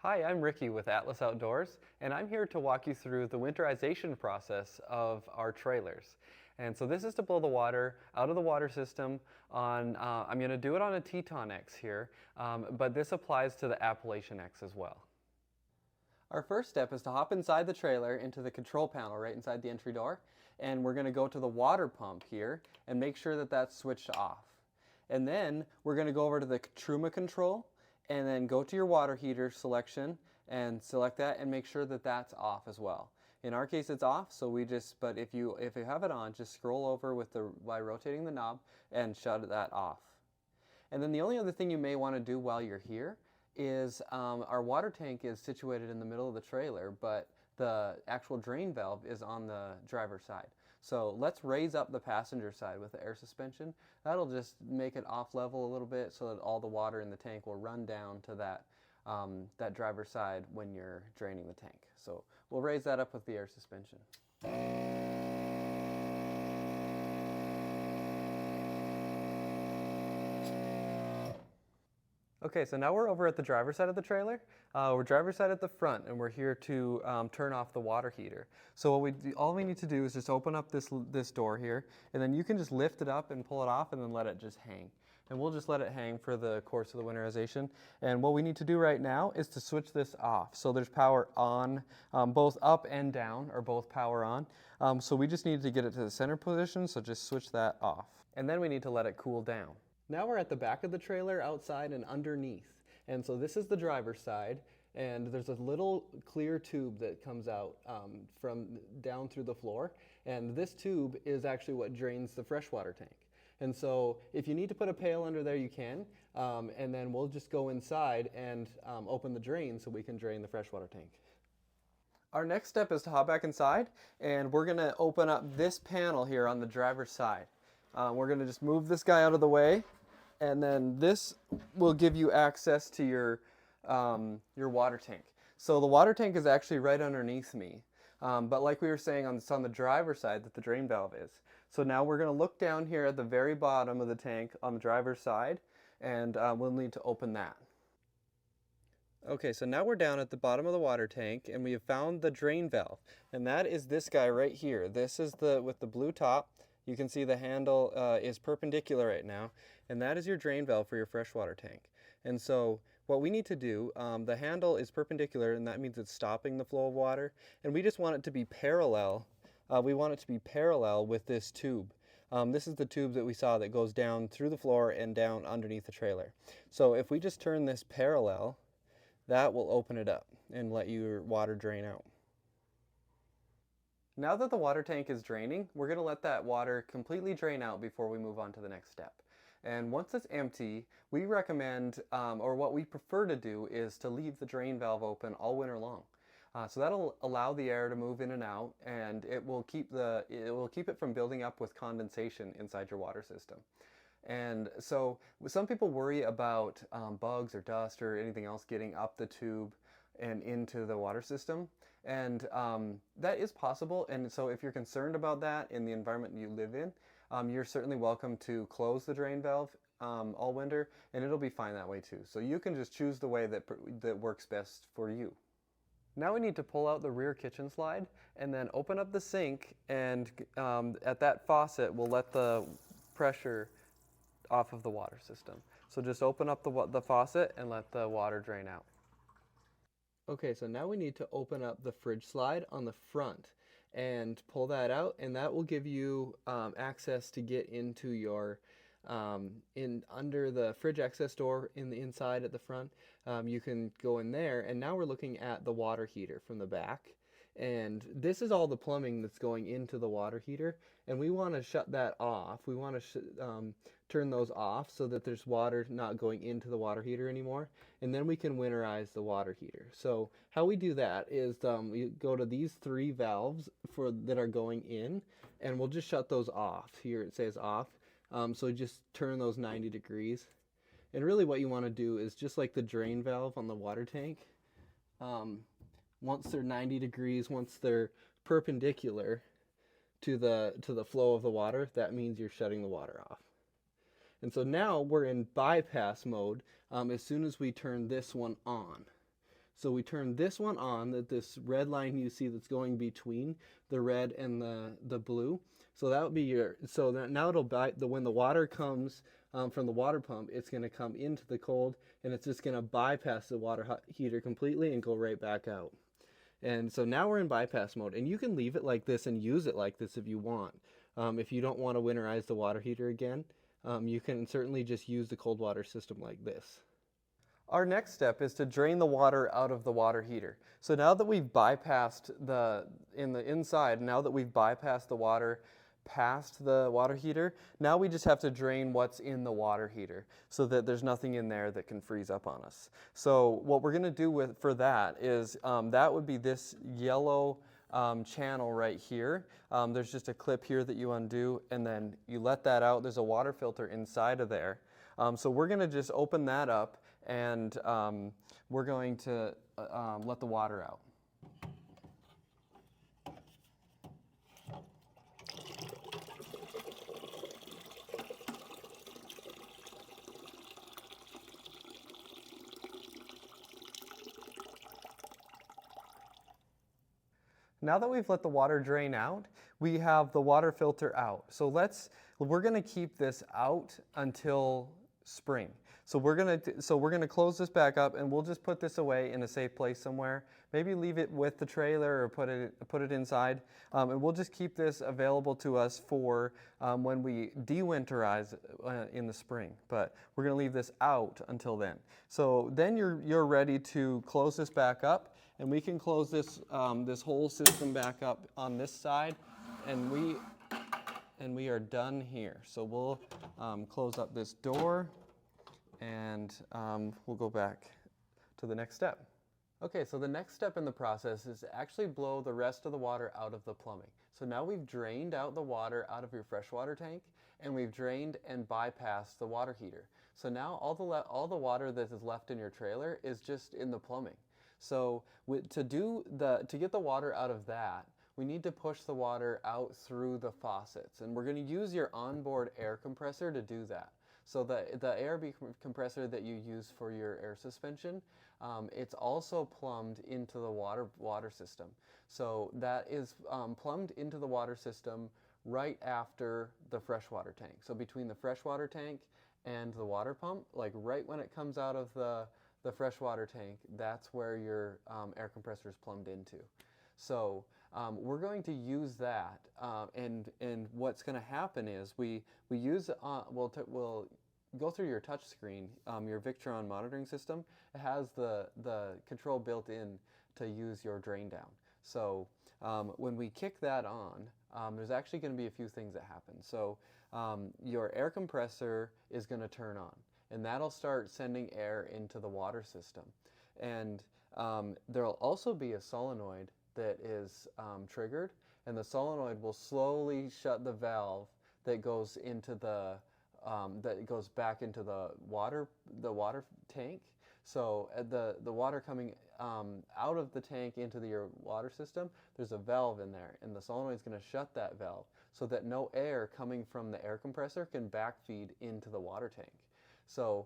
Hi, I'm Ricky with Atlas Outdoors, and I'm here to walk you through the winterization process of our trailers. And so this is to blow the water out of the water system on, I'm going to do it on a TetonX here, but this applies to the AppalachianX as well. Our first step is to hop inside the trailer into the control panel right inside the entry door, and we're going to go to the water pump here and make sure that that's switched off. And then we're going to go over to the Truma control and then go to your water heater selection and select that and make sure that that's off as well. In our case it's off, so but if you have it on, just scroll over by rotating the knob and shut that off. And then the only other thing you may want to do while you're here is our water tank is situated in the middle of the trailer, but the actual drain valve is on the driver's side. So let's raise up the passenger side with the air suspension. That'll just make it off level a little bit so that all the water in the tank will run down to that driver's side when you're draining the tank. So we'll raise that up with the air suspension. Okay, so now we're over at the driver's side of the trailer. We're driver's side at the front, and we're here to turn off the water heater. So all we need to do is just open up this door here, and then you can just lift it up and pull it off and then let it just hang. And we'll just let it hang for the course of the winterization. And what we need to do right now is to switch this off. So there's power on, both up and down are both power on. So we just need to get it to the center position, so just switch that off. And then we need to let it cool down. Now we're at the back of the trailer, outside and underneath. And so this is the driver's side, and there's a little clear tube that comes out from down through the floor. And this tube is actually what drains the freshwater tank. And so if you need to put a pail under there, you can. And then we'll just go inside and open the drain so we can drain the freshwater tank. Our next step is to hop back inside, and we're going to open up this panel here on the driver's side. We're going to just move this guy out of the way, and then this will give you access to your water tank. So the water tank is actually right underneath me, but like we were saying, it's on the driver's side that the drain valve is. So now we're going to look down here at the very bottom of the tank on the driver's side, and we'll need to open that. Okay, so now we're down at the bottom of the water tank, and we have found the drain valve, and that is this guy right here. This is with the blue top. You can see the handle is perpendicular right now, and that is your drain valve for your freshwater tank. And so what we need to do, the handle is perpendicular, and that means it's stopping the flow of water, and we just want it to be parallel. We want it to be parallel with this tube. This is the tube that we saw that goes down through the floor and down underneath the trailer. So if we just turn this parallel, that will open it up and let your water drain out. Now that the water tank is draining, we're going to let that water completely drain out before we move on to the next step. And once it's empty, we recommend, or what we prefer to do, is to leave the drain valve open all winter long. So that'll allow the air to move in and out, and it will keep it from building up with condensation inside your water system. And so some people worry about bugs or dust or anything else getting up the tube and into the water system. And that is possible, and so if you're concerned about that in the environment you live in, you're certainly welcome to close the drain valve all winter, and it'll be fine that way too. So you can just choose the way that works best for you. Now we need to pull out the rear kitchen slide and then open up the sink, and at that faucet we'll let the pressure off of the water system. So just open up the faucet and let the water drain out. Okay, so now we need to open up the fridge slide on the front and pull that out, and that will give you access to get into your under the fridge access door in the inside at the front. You can go in there, and now we're looking at the water heater from the back. And this is all the plumbing that's going into the water heater, and we want to shut that off. We want to turn those off so that there's water not going into the water heater anymore, and then we can winterize the water heater. So how we do that is we go to these three valves that are going in, and we'll just shut those off. Here it says off, so just turn those 90 degrees. And really what you want to do is just like the drain valve on the water tank, once they're 90 degrees, once they're perpendicular to the flow of the water, that means you're shutting the water off. And so now we're in bypass mode as soon as we turn this one on. So we turn this one on, this red line you see that's going between the red and the blue. So that would be so now it'll when the water comes from the water pump, it's going to come into the cold, and it's just going to bypass the water heater completely and go right back out. And so now we're in bypass mode, and you can leave it like this and use it like this if you want. If you don't want to winterize the water heater again, you can certainly just use the cold water system like this. Our next step is to drain the water out of the water heater. So now that we've bypassed now that we've bypassed the water past the water heater, now we just have to drain what's in the water heater so that there's nothing in there that can freeze up on us. So what we're going to do for that is that would be this yellow channel right here. There's just a clip here that you undo, and then you let that out. There's a water filter inside of there. So we're going to just open that up, and we're going to let the water out. Now that we've let the water drain out, we have the water filter out. So we're going to keep this out until spring. So we're going to close this back up, and we'll just put this away in a safe place somewhere. Maybe leave it with the trailer or put it inside, and we'll just keep this available to us for when we de-winterize in the spring. But we're going to leave this out until then. So then you're ready to close this back up, and we can close this this whole system back up on this side, and we are done here. So we'll close up this door, and we'll go back to the next step. Okay, so the next step in the process is to actually blow the rest of the water out of the plumbing. So now we've drained out the water out of your freshwater tank, and we've drained and bypassed the water heater. So now all the water that is left in your trailer is just in the plumbing. So to get the water out of that, we need to push the water out through the faucets, and we're going to use your onboard air compressor to do that. So the air compressor that you use for your air suspension, it's also plumbed into the water system. So that is plumbed into the water system right after the freshwater tank. So between the freshwater tank and the water pump, like right when it comes out of the freshwater tank, that's where your air compressor is plumbed into. So we're going to use that, and what's going to happen is we'll go through your touch screen, your Victron monitoring system. It has the control built in to use your drain down. So when we kick that on, there's actually going to be a few things that happen. So your air compressor is going to turn on, and that'll start sending air into the water system. And there'll also be a solenoid that is triggered, and the solenoid will slowly shut the valve that goes into that goes back into the water tank. So the water coming out of the tank into your water system, there's a valve in there, and the solenoid is going to shut that valve so that no air coming from the air compressor can backfeed into the water tank. So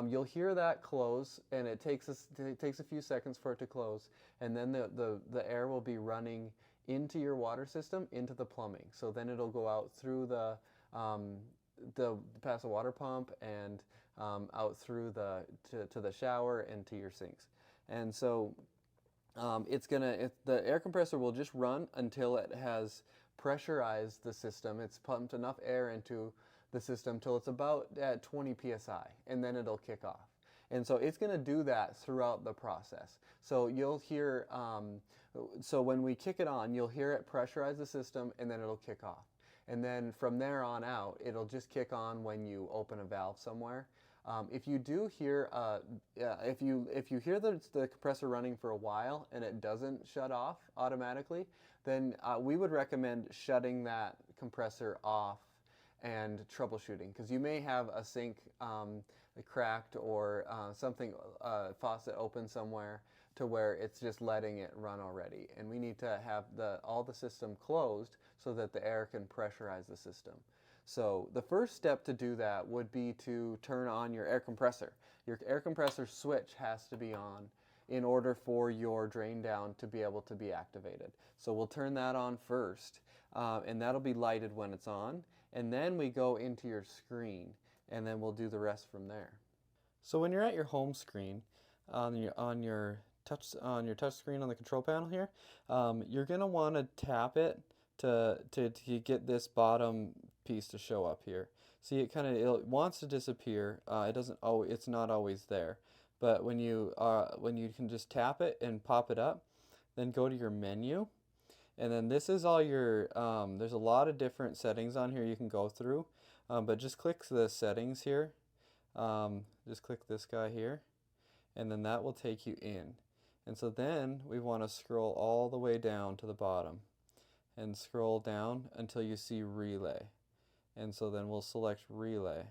you'll hear that close, and it takes a few seconds for it to close, and then the air will be running into your water system, into the plumbing. So then it'll go out through past the water pump and out through to the shower and to your sinks. And so the air compressor will just run until it has pressurized the system. It's pumped enough air into the system till it's about at 20 psi, and then it'll kick off. And so it's going to do that throughout the process. So you'll hear, so when we kick it on, you'll hear it pressurize the system, and then it'll kick off. And then from there on out, it'll just kick on when you open a valve somewhere. If you do hear, if you hear the compressor running for a while and it doesn't shut off automatically, then we would recommend shutting that compressor off and troubleshooting, because you may have a sink cracked or something faucet open somewhere to where it's just letting it run already, and we need to have all the system closed so that the air can pressurize the system. So the first step to do that would be to turn on your air compressor. Your air compressor switch has to be on in order for your drain down to be able to be activated. So we'll turn that on first, and that'll be lighted when it's on, and then we go into your screen, and then we'll do the rest from there. So when you're at your home screen, on your touch screen on the control panel here, you're gonna want to tap it to get this bottom piece to show up here. See, it wants to disappear. It's not always there, but when you can just tap it and pop it up, then go to your menu, and then this is all your. There's a lot of different settings on here you can go through, but just click the settings here. Just click this guy here, and then that will take you in. And so then we want to scroll all the way down to the bottom and scroll down until you see relay. And so then we'll select relay.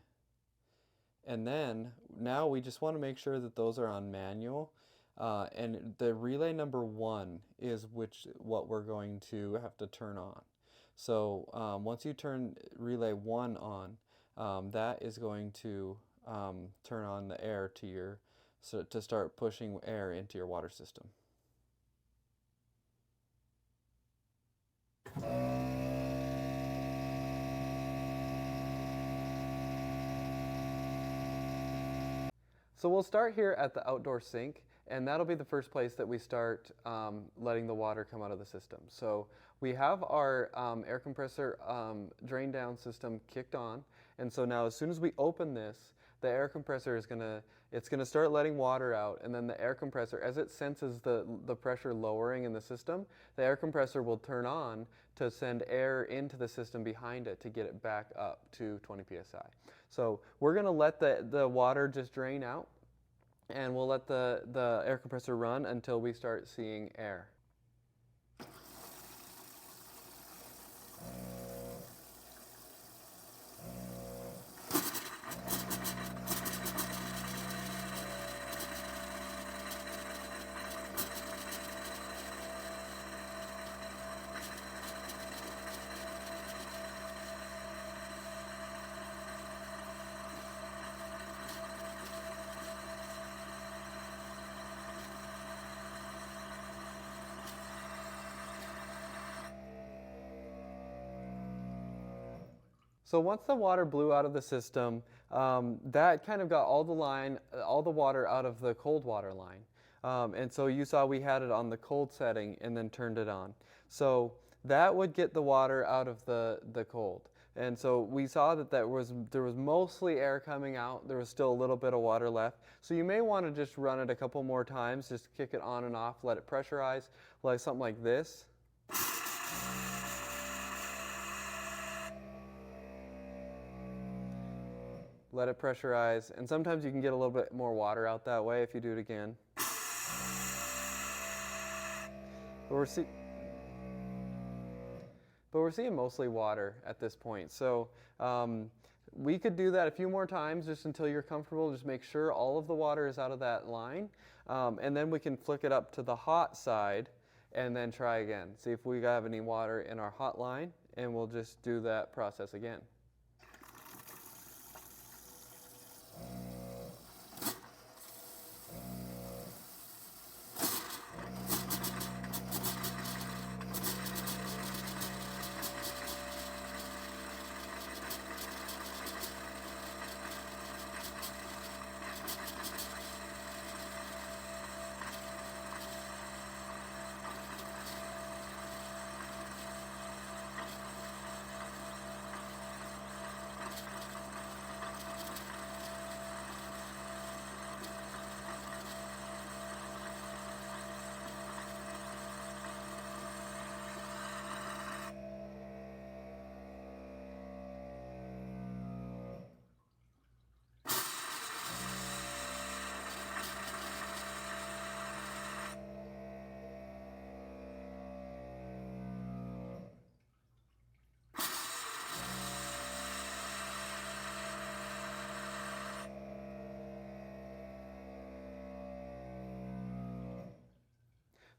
And then now we just want to make sure that those are on manual. And the relay number 1 is what we're going to have to turn on. So once you turn relay 1 on, that is going to turn on the air to start pushing air into your water system. So we'll start here at the outdoor sink, and that'll be the first place that we start letting the water come out of the system. So we have our air compressor drain down system kicked on, and so now as soon as we open this, the air compressor is gonna start letting water out, and then the air compressor, as it senses the pressure lowering in the system, the air compressor will turn on to send air into the system behind it to get it back up to 20 psi. So we're gonna let the water just drain out, and we'll let the air compressor run until we start seeing air. So once the water blew out of the system, that kind of got all the water out of the cold water line. And so you saw we had it on the cold setting and then turned it on. So that would get the water out of the cold. And so we saw that there was mostly air coming out. There was still a little bit of water left. So you may want to just run it a couple more times, just kick it on and off, let it pressurize, like something like this. Let it pressurize, and sometimes you can get a little bit more water out that way if you do it again. But we're seeing mostly water at this point. So we could do that a few more times just until you're comfortable. Just make sure all of the water is out of that line. And then we can flick it up to the hot side and then try again. See if we have any water in our hot line, and we'll just do that process again.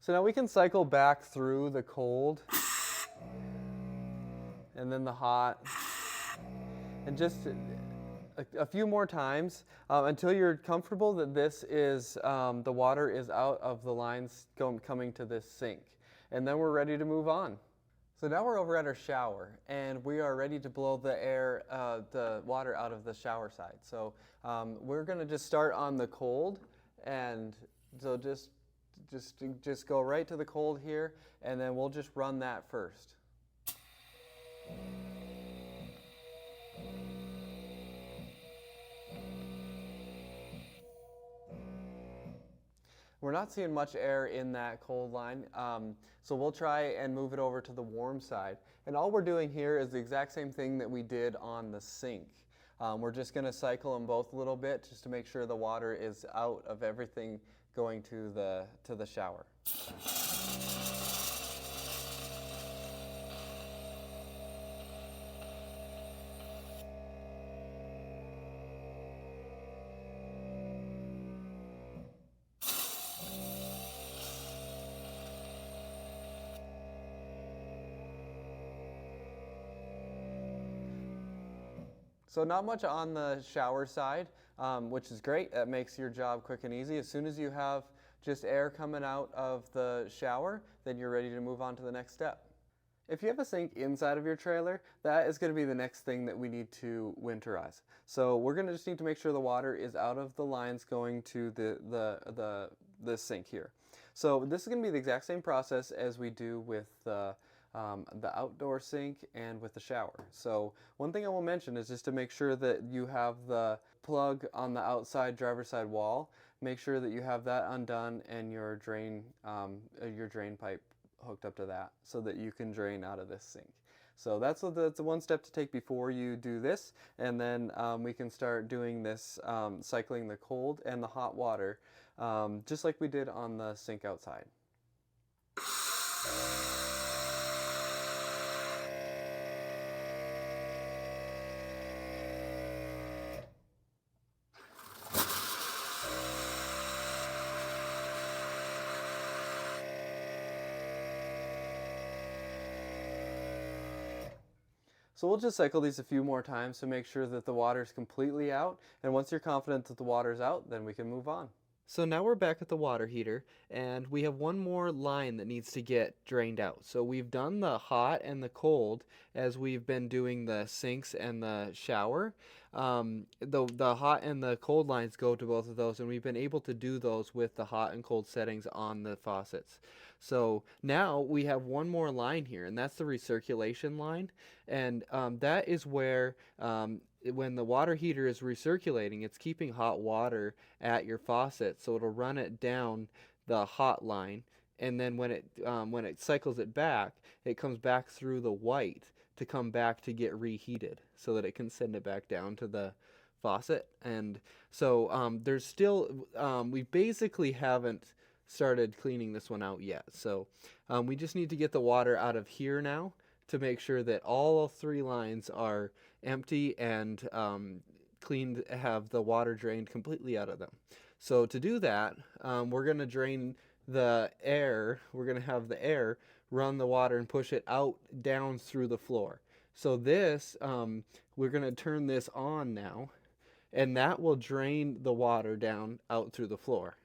So now we can cycle back through the cold and then the hot, and a few more times until you're comfortable that this is the water is out of the lines coming to this sink. And then we're ready to move on. So now we're over at our shower, and we are ready to blow the water out of the shower side. So we're going to just start on the cold, and so just go right to the cold here, and then we'll just run that first. We're not seeing much air in that cold line, so we'll try and move it over to the warm side. And all we're doing here is the exact same thing that we did on the sink. We're just going to cycle them both a little bit just to make sure the water is out of everything going to the shower. So not much on the shower side, which is great. That makes your job quick and easy. As soon as you have just air coming out of the shower, then you're ready to move on to the next step. If you have a sink inside of your trailer, that is going to be the next thing that we need to winterize. So we're going to just need to make sure the water is out of the lines going to the sink here. So this is going to be the exact same process as we do with the outdoor sink and with the shower. So one thing I will mention is just to make sure that you have the plug on the outside driver's side wall. Make sure that you have that undone and your drain pipe hooked up to that so that you can drain out of this sink. So that's the one step to take before you do this, and then we can start doing this cycling the cold and the hot water just like we did on the sink outside. So we'll just cycle these a few more times to make sure that the water is completely out, and once you're confident that the water is out, then we can move on. So now we're back at the water heater, and we have one more line that needs to get drained out. So we've done the hot and the cold as we've been doing the sinks and the shower. The hot and the cold lines go to both of those, and we've been able to do those with the hot and cold settings on the faucets. So now we have one more line here, and that's the recirculation line, and that is where when the water heater is recirculating, it's keeping hot water at your faucet, so it'll run it down the hot line, and then when it cycles it back, it comes back through the white to come back to get reheated so that it can send it back down to the faucet. And so there's still we basically haven't started cleaning this one out yet, so we just need to get the water out of here now to make sure that all three lines are empty and cleaned, have the water drained completely out of them. So to do that, we're going to drain the air. We're going to have the air run the water and push it out down through the floor. So this, we're going to turn this on now, and that will drain the water down out through the floor.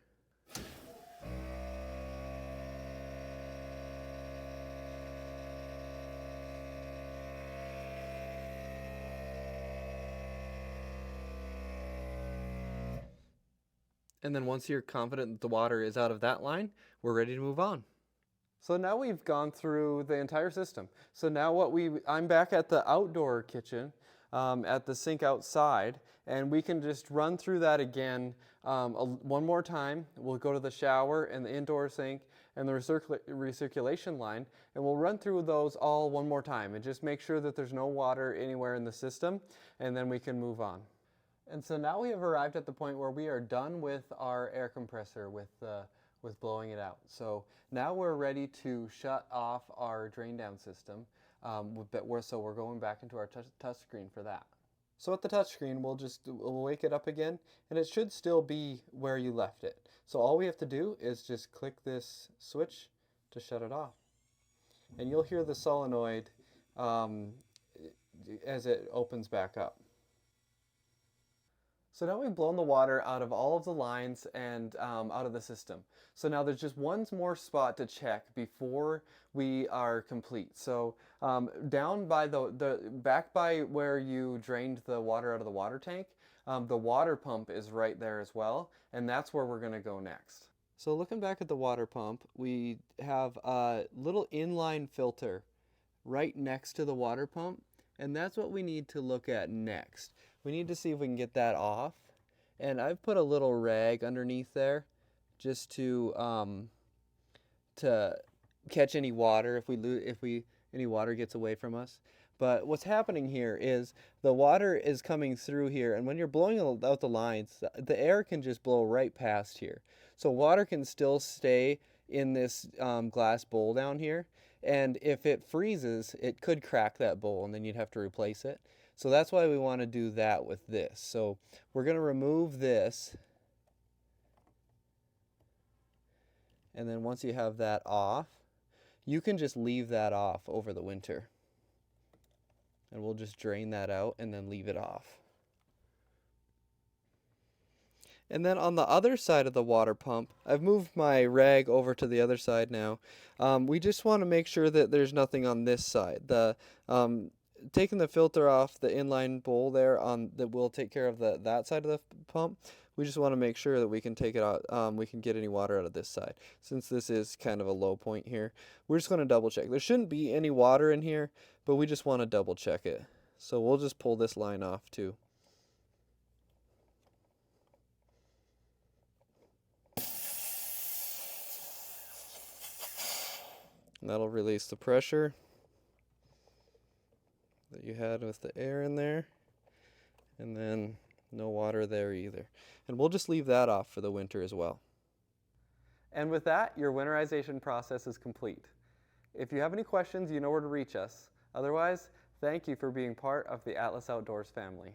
And then once you're confident that the water is out of that line, we're ready to move on. So now we've gone through the entire system. So now I'm back at the outdoor kitchen, at the sink outside, and we can just run through that again one more time. We'll go to the shower and the indoor sink and the recirculation line, and we'll run through those all one more time and just make sure that there's no water anywhere in the system, and then we can move on. And so now we have arrived at the point where we are done with our air compressor with blowing it out. So now we're ready to shut off our drain down system, so we're going back into our touch screen for that. So at the touch screen, we'll wake it up again, and it should still be where you left it. So all we have to do is just click this switch to shut it off. And you'll hear the solenoid as it opens back up. So now we've blown the water out of all of the lines and out of the system. So now there's just one more spot to check before we are complete. So down by back by where you drained the water out of the water tank, the water pump is right there as well, and that's where we're going to go next. So looking back at the water pump, we have a little inline filter right next to the water pump, and that's what we need to look at next. We need to see if we can get that off, and I've put a little rag underneath there just to catch any water if any water gets away from us. But what's happening here is the water is coming through here, and when you're blowing out the lines, the air can just blow right past here. So water can still stay in this glass bowl down here, and if it freezes, it could crack that bowl, and then you'd have to replace it. So that's why we want to do that with this. So we're going to remove this, and then once you have that off, you can just leave that off over the winter. And we'll just drain that out and then leave it off. And then on the other side of the water pump, I've moved my rag over to the other side now. We just want to make sure that there's nothing on this side. Taking the filter off the inline bowl there that will take care of that side of the pump. We just want to make sure that we can take it out. We can get any water out of this side. Since this is kind of a low point here, we're just going to double check. There shouldn't be any water in here, but we just want to double check it. So we'll just pull this line off too. And that'll release the pressure that you had with the air in there, and then no water there either. And we'll just leave that off for the winter as well. And with that, your winterization process is complete. If you have any questions, you know where to reach us. Otherwise, thank you for being part of the Atlas Outdoors family.